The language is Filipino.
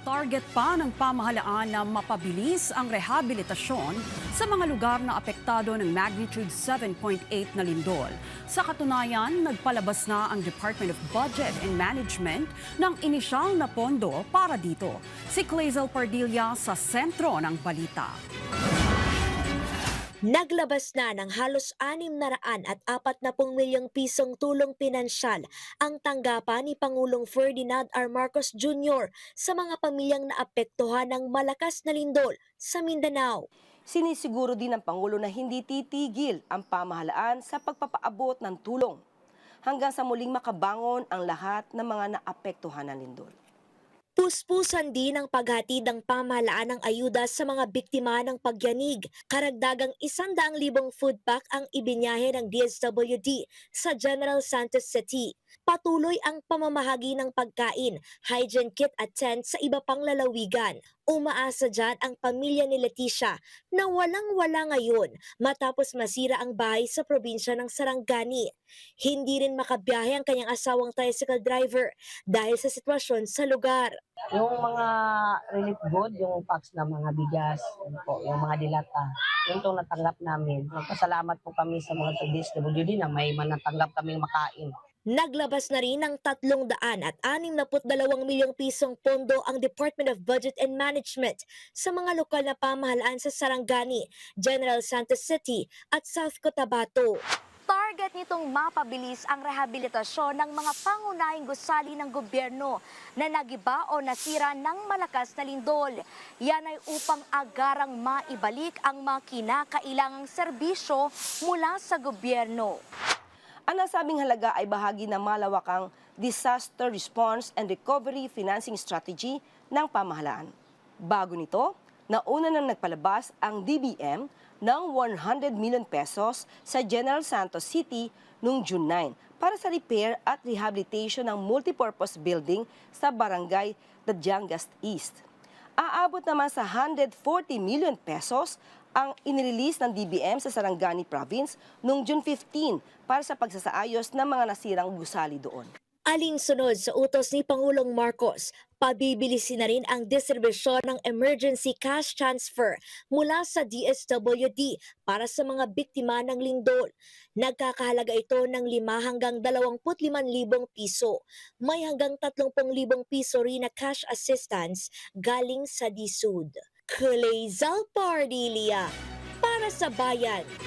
Target pa ng pamahalaan na mapabilis ang rehabilitasyon sa mga lugar na apektado ng magnitude 7.8 na lindol. Sa katunayan, nagpalabas na ang Department of Budget and Management ng inisyal na pondo para dito. Si Clazel Pardilla sa sentro ng balita. Naglabas na ng halos 640 milyong pisong tulong pinansyal ang tanggapan ni Pangulong Ferdinand R. Marcos Jr. sa mga pamilyang naapektuhan ng malakas na lindol sa Mindanao. Sinisiguro din ng Pangulo na hindi titigil ang pamahalaan sa pagpapaabot ng tulong hanggang sa muling makabangon ang lahat ng mga naapektuhan ng lindol. Puspusan din ang paghatid ng pamahalaan ng ayuda sa mga biktima ng pagyanig. Karagdagang 100,000 food pack ang ibinyahe ng DSWD sa General Santos City. Patuloy ang pamamahagi ng pagkain, hygiene kit at tent sa iba pang lalawigan. Umaasa dyan ang pamilya ni Leticia na walang-wala ngayon matapos masira ang bahay sa probinsya ng Sarangani. Hindi rin makabiyahe ang kanyang asawang tricycle driver dahil sa sitwasyon sa lugar. Yung mga relief good, yung packs na mga bigas, yun po, yung mga dilata, yun itong natanggap namin. Magpasalamat po kami sa mga DSWD na may manatanggap kaming makain. Naglabas na rin ng 362 milyong pisong pondo ang Department of Budget and Management sa mga lokal na pamahalaan sa Sarangani, General Santos City at South Cotabato. Target nitong mapabilis ang rehabilitasyon ng mga pangunahing gusali ng gobyerno na nagiba o nasira ng malakas na lindol. Yan ay upang agarang maibalik ang mga kinakailangang serbisyo mula sa gobyerno. Ang nasabing halaga ay bahagi ng malawakang Disaster Response and Recovery Financing Strategy ng pamahalaan. Bago nito, nauna nang nagpalabas ang DBM ng 100 million pesos sa General Santos City noong June 9 para sa repair at rehabilitation ng multipurpose building sa Barangay Dadyangas East. Aabot naman sa 140 million pesos ang inirelease ng DBM sa Sarangani Province noong June 15 para sa pagsasaayos ng mga nasirang gusali doon. Alinsunod sa utos ni Pangulong Marcos, pabibilisin na rin ang distribusyon ng emergency cash transfer mula sa DSWD para sa mga biktima ng lindol. Nagkakahalaga ito ng 5 hanggang 25,000 piso. May hanggang 30,000 piso rin na cash assistance galing sa DSUD. Clazel Pardilla para sa Bayan.